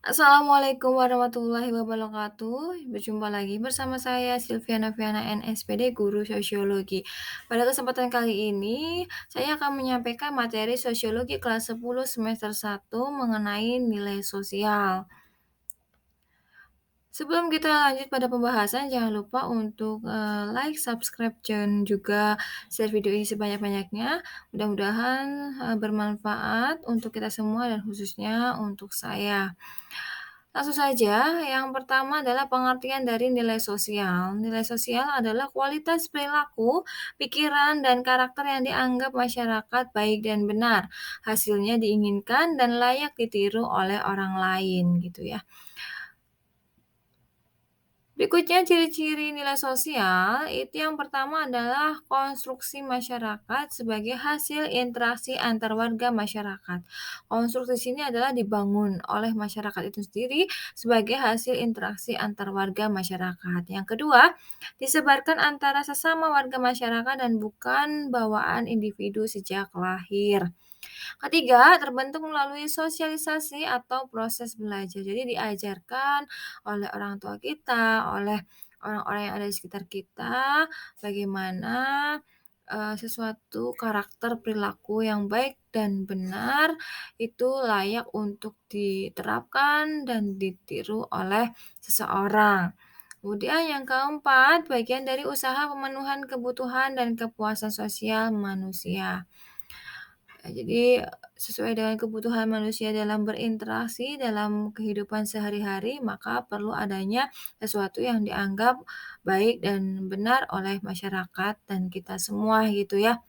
Assalamualaikum warahmatullahi wabarakatuh. Berjumpa lagi bersama saya Silviana Viana NSPD, Guru Sosiologi. Pada kesempatan kali ini, saya akan menyampaikan materi Sosiologi kelas 10 semester 1 mengenai nilai sosial. Sebelum kita lanjut pada pembahasan, jangan lupa untuk like, subscribe, dan juga share video ini sebanyak-banyaknya. Mudah-mudahan bermanfaat untuk kita semua dan khususnya untuk saya. Langsung saja, yang pertama adalah pengertian dari nilai sosial. Nilai sosial adalah kualitas perilaku, pikiran, dan karakter yang dianggap masyarakat baik dan benar. Hasilnya diinginkan dan layak ditiru oleh orang lain gitu ya. Berikutnya ciri-ciri nilai sosial, itu yang pertama adalah konstruksi masyarakat sebagai hasil interaksi antar warga masyarakat. Konstruksi sini adalah dibangun oleh masyarakat itu sendiri sebagai hasil interaksi antar warga masyarakat. Yang kedua, disebarkan antara sesama warga masyarakat dan bukan bawaan individu sejak lahir. Ketiga, terbentuk melalui sosialisasi atau proses belajar. Jadi diajarkan oleh orang tua kita, oleh orang-orang yang ada di sekitar kita, bagaimana sesuatu karakter perilaku yang baik dan benar itu layak untuk diterapkan dan ditiru oleh seseorang. Kemudian yang keempat, bagian dari usaha pemenuhan kebutuhan dan kepuasan sosial manusia. Jadi sesuai dengan kebutuhan manusia dalam berinteraksi dalam kehidupan sehari-hari, maka perlu adanya sesuatu yang dianggap baik dan benar oleh masyarakat dan kita semua gitu ya.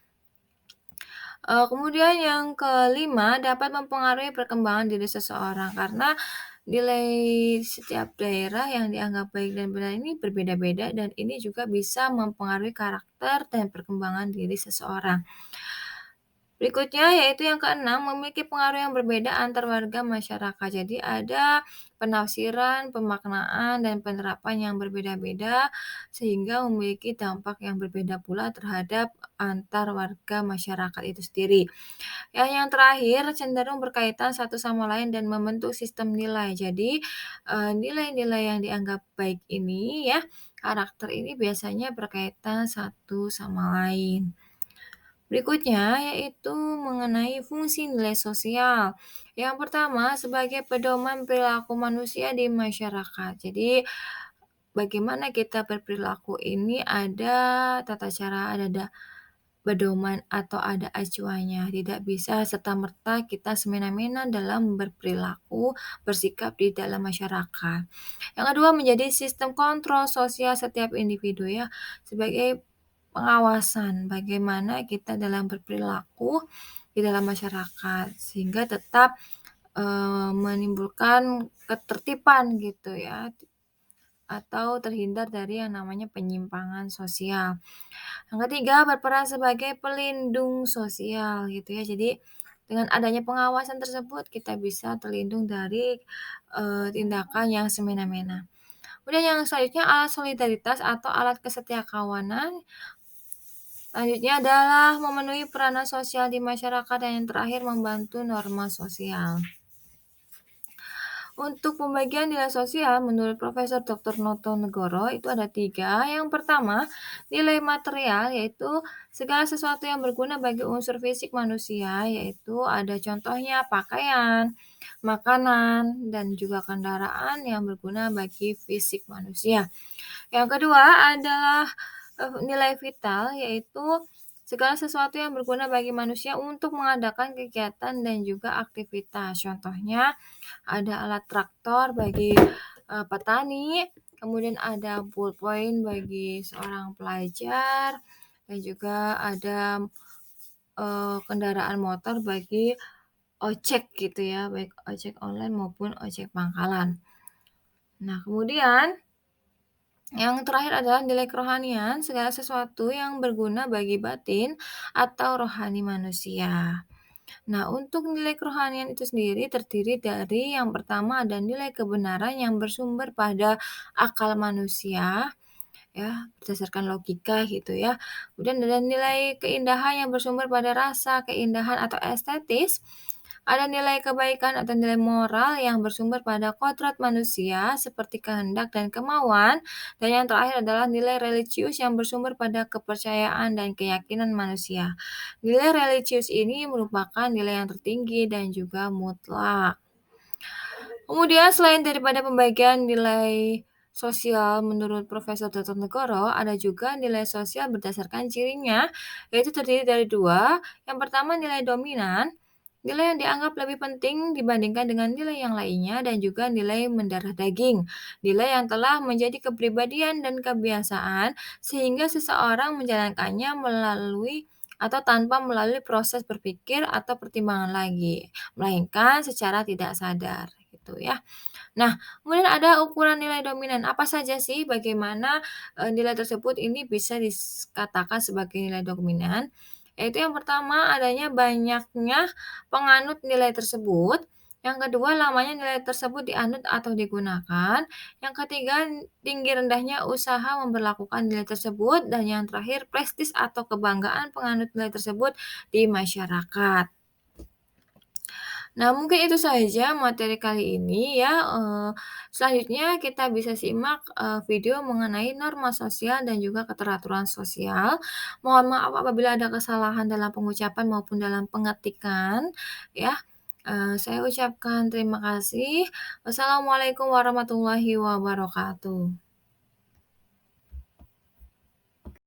Kemudian yang kelima, dapat mempengaruhi perkembangan diri seseorang karena nilai setiap daerah yang dianggap baik dan benar ini berbeda-beda dan ini juga bisa mempengaruhi karakter dan perkembangan diri seseorang. Berikutnya yaitu yang keenam, memiliki pengaruh yang berbeda antar warga masyarakat. Jadi ada penafsiran, pemaknaan, dan penerapan yang berbeda-beda sehingga memiliki dampak yang berbeda pula terhadap antar warga masyarakat itu sendiri. Yang terakhir cenderung berkaitan satu sama lain dan membentuk sistem nilai. Jadi, nilai-nilai yang dianggap baik ini ya, karakter ini biasanya berkaitan satu sama lain. Berikutnya yaitu mengenai fungsi nilai sosial. Yang pertama sebagai pedoman perilaku manusia di masyarakat. Jadi bagaimana kita berperilaku ini ada tata cara, ada pedoman atau ada acuannya. Tidak bisa serta-merta kita semena-mena dalam berperilaku, bersikap di dalam masyarakat. Yang kedua menjadi sistem kontrol sosial setiap individu ya, sebagai pengawasan bagaimana kita dalam berperilaku di dalam masyarakat, sehingga tetap, menimbulkan ketertiban gitu ya, atau terhindar dari yang namanya penyimpangan sosial. Yang ketiga, berperan sebagai pelindung sosial gitu ya. Jadi dengan adanya pengawasan tersebut kita bisa terlindung dari, tindakan yang semena-mena. Kemudian yang selanjutnya alat solidaritas atau alat kesetiakawanan. Selanjutnya adalah memenuhi peranan sosial di masyarakat dan yang terakhir membantu norma sosial. Untuk pembagian nilai sosial menurut Profesor Dr. Noto Negoro itu ada tiga. Yang pertama, nilai material yaitu segala sesuatu yang berguna bagi unsur fisik manusia, yaitu ada contohnya pakaian, makanan, dan juga kendaraan yang berguna bagi fisik manusia. Yang kedua adalah nilai vital, yaitu segala sesuatu yang berguna bagi manusia untuk mengadakan kegiatan dan juga aktivitas. Contohnya ada alat traktor bagi, petani, kemudian ada ballpoint bagi seorang pelajar, dan juga ada, kendaraan motor bagi ojek gitu ya, baik ojek online maupun ojek pangkalan. Nah, kemudian yang terakhir adalah nilai kerohanian, segala sesuatu yang berguna bagi batin atau rohani manusia. Nah, untuk nilai kerohanian itu sendiri terdiri dari yang pertama ada nilai kebenaran yang bersumber pada akal manusia, ya, berdasarkan logika gitu ya. Kemudian ada nilai keindahan yang bersumber pada rasa, keindahan atau estetis. Ada nilai kebaikan atau nilai moral yang bersumber pada kodrat manusia seperti kehendak dan kemauan, dan yang terakhir adalah nilai religius yang bersumber pada kepercayaan dan keyakinan manusia. Nilai religius ini merupakan nilai yang tertinggi dan juga mutlak. Kemudian selain daripada pembagian nilai sosial menurut Profesor Tontonegoro, ada juga nilai sosial berdasarkan cirinya, yaitu terdiri dari 2. Yang pertama nilai dominan, nilai yang dianggap lebih penting dibandingkan dengan nilai yang lainnya, dan juga nilai mendarah daging, nilai yang telah menjadi kepribadian dan kebiasaan sehingga seseorang menjalankannya melalui atau tanpa melalui proses berpikir atau pertimbangan lagi, melainkan secara tidak sadar gitu ya. Nah, kemudian ada ukuran nilai dominan. Apa saja sih? Bagaimana, nilai tersebut ini bisa dikatakan sebagai nilai dominan? Yaitu yang pertama adanya banyaknya penganut nilai tersebut, yang kedua lamanya nilai tersebut dianut atau digunakan, yang ketiga tinggi rendahnya usaha memberlakukan nilai tersebut, dan yang terakhir prestis atau kebanggaan penganut nilai tersebut di masyarakat. Nah, mungkin itu saja materi kali ini ya, selanjutnya kita bisa simak, video mengenai norma sosial dan juga keteraturan sosial. Mohon maaf apabila ada kesalahan dalam pengucapan maupun dalam pengetikan ya. Saya ucapkan terima kasih. Wassalamualaikum warahmatullahi wabarakatuh.